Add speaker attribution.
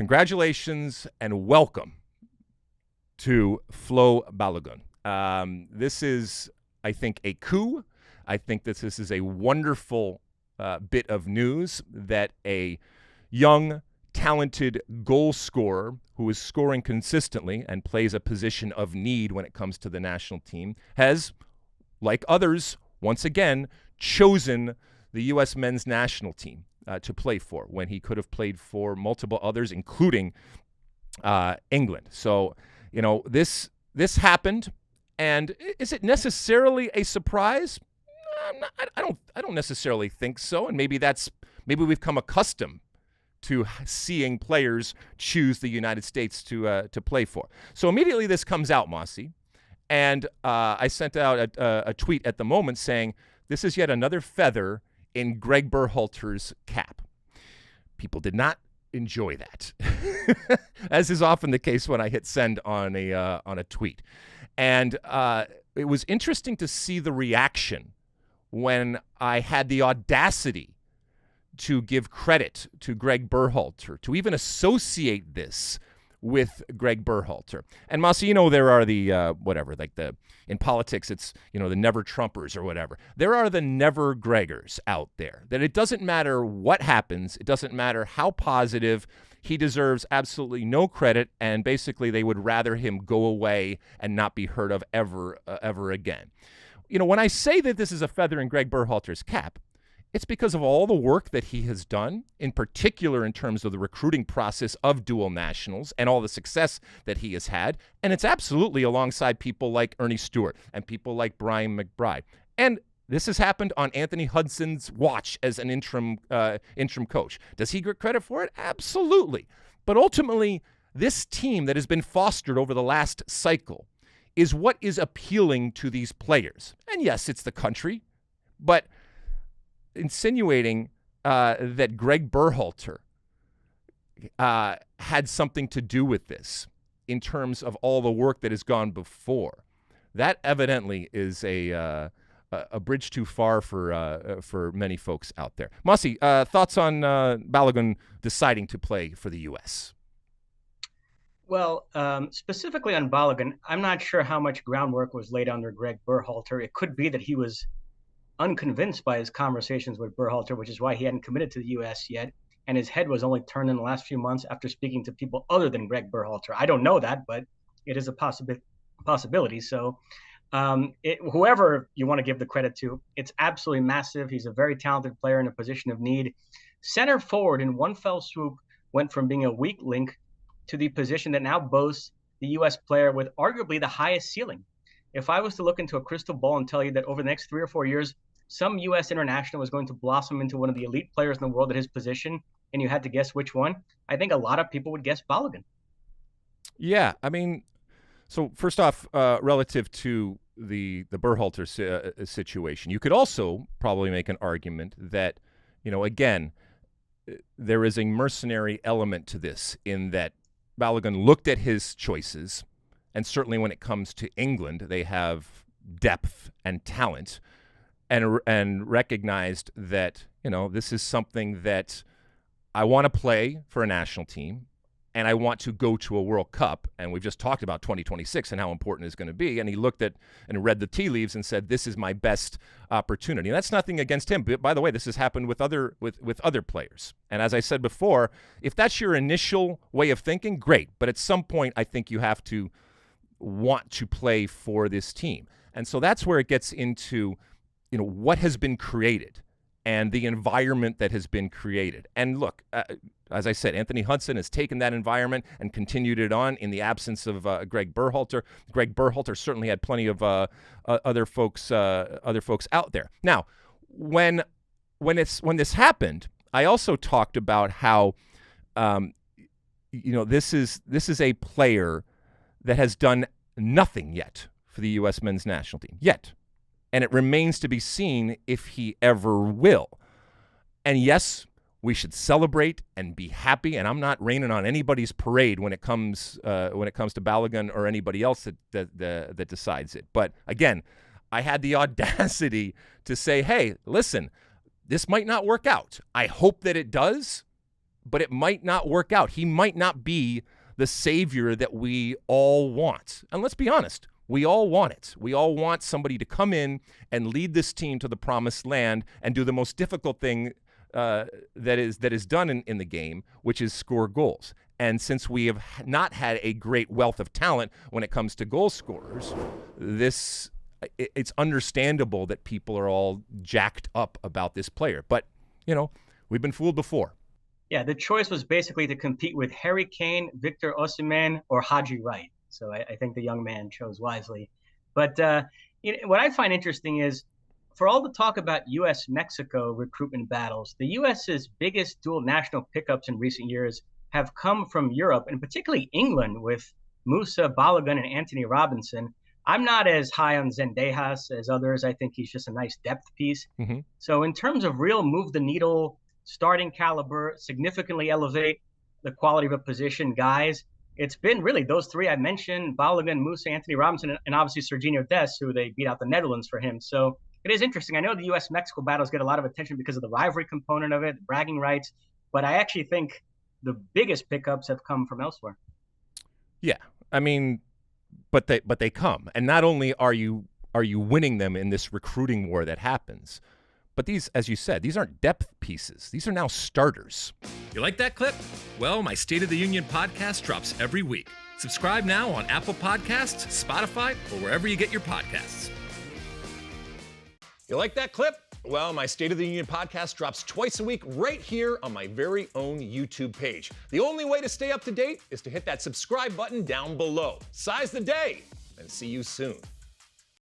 Speaker 1: Congratulations and welcome to Flo Balogun. This is, I think, a coup. I think that this is a wonderful bit of news that a young, talented goal scorer who is scoring consistently and plays a position of need when it comes to the national team has, like others, once again, chosen the U.S. men's national team to play for when he could have played for multiple others, including England. So, you know, this happened, and is it necessarily a surprise? I don't necessarily think so, and maybe we've become accustomed to seeing players choose the United States to play for. So immediately this comes out, Mosse, and I sent out a tweet at the moment saying this is yet another feather in Greg Berhalter's cap. People did not enjoy that, as is often the case when I hit send on a tweet. And it was interesting to see the reaction when I had the audacity to give credit to Greg Berhalter, to even associate this with Greg Berhalter. And Mosse, you know, there are the in politics, it's, you know, the never Trumpers or whatever. There are the never Gregors out there, that it doesn't matter what happens, it doesn't matter how positive, he deserves absolutely no credit, and basically they would rather him go away and not be heard of ever again. You know, when I say that this is a feather in Greg Berhalter's cap, it's because of all the work that he has done, in particular in terms of the recruiting process of dual nationals and all the success that he has had. And it's absolutely alongside people like Ernie Stewart and people like Brian McBride. And this has happened on Anthony Hudson's watch as an interim coach. Does he get credit for it? Absolutely. But ultimately, this team that has been fostered over the last cycle is what is appealing to these players. And yes, it's the country, but insinuating that Greg Berhalter had something to do with this in terms of all the work that has gone before, that evidently is a bridge too far for many folks out there. Mosse, thoughts on Balogun deciding to play for the U.S.?
Speaker 2: Well, specifically on Balogun, I'm not sure how much groundwork was laid under Greg Berhalter. It could be that he was unconvinced by his conversations with Berhalter, which is why he hadn't committed to the U.S. yet, and his head was only turned in the last few months after speaking to people other than Greg Berhalter. I don't know that, but it is a possibility. So whoever you want to give the credit to, it's absolutely massive. He's a very talented player in a position of need. Center forward in one fell swoop went from being a weak link to the position that now boasts the U.S. player with arguably the highest ceiling. If I was to look into a crystal ball and tell you that over the next 3 or 4 years, some U.S. international was going to blossom into one of the elite players in the world at his position, and you had to guess which one, I think a lot of people would guess Balogun.
Speaker 1: Yeah, I mean, so first off, relative to the Berhalter situation, you could also probably make an argument that, you know, again, there is a mercenary element to this in that Balogun looked at his choices, and certainly when it comes to England, they have depth and talent, and recognized that, you know, this is something that I want to play for a national team, and I want to go to a World Cup. And we've just talked about 2026 and how important it's going to be. And he looked at and read the tea leaves and said, this is my best opportunity. And that's nothing against him. But by the way, this has happened with other players. And as I said before, if that's your initial way of thinking, great. But at some point, I think you have to want to play for this team. And so that's where it gets into, you know, what has been created and the environment that has been created. And look, as I said, Anthony Hudson has taken that environment and continued it on in the absence of Greg Berhalter. Greg Berhalter certainly had plenty of other folks out there. Now, when this happened, I also talked about how this is a player that has done nothing yet for the U.S. men's national team yet. And it remains to be seen if he ever will. And yes, we should celebrate and be happy. And I'm not raining on anybody's parade when it comes to Balogun or anybody else that decides it. But again, I had the audacity to say, hey, listen, this might not work out. I hope that it does, but it might not work out. He might not be the savior that we all want. And let's be honest, we all want it. We all want somebody to come in and lead this team to the promised land and do the most difficult thing that is done in the game, which is score goals. And since we have not had a great wealth of talent when it comes to goal scorers, it's understandable that people are all jacked up about this player. But, we've been fooled before.
Speaker 2: Yeah, the choice was basically to compete with Harry Kane, Victor Osimhen, or Haji Wright. So I think the young man chose wisely. But what I find interesting is, for all the talk about U.S.-Mexico recruitment battles, the U.S.'s biggest dual national pickups in recent years have come from Europe, and particularly England, with Mosse, Balogun, and Anthony Robinson. I'm not as high on Zendejas as others. I think he's just a nice depth piece.
Speaker 1: Mm-hmm.
Speaker 2: So in terms of real move-the-needle, starting caliber, significantly elevate the quality of a position guys, it's been really those three I mentioned: Balogun, Mosse, Anthony Robinson, and obviously Serginho Dest, who they beat out the Netherlands for him. So it is interesting. I know the U.S.-Mexico battles get a lot of attention because of the rivalry component of it, bragging rights, but I actually think the biggest pickups have come from elsewhere.
Speaker 1: Yeah, I mean, but they come, and not only are you winning them in this recruiting war that happens, but these, as you said, these aren't depth pieces. These are now starters.
Speaker 3: You like that clip? Well, my State of the Union podcast drops every week. Subscribe now on Apple Podcasts, Spotify, or wherever you get your podcasts. You like that clip? Well, my State of the Union podcast drops twice a week right here on my very own YouTube page. The only way to stay up to date is to hit that subscribe button down below. Size the day, and see you soon.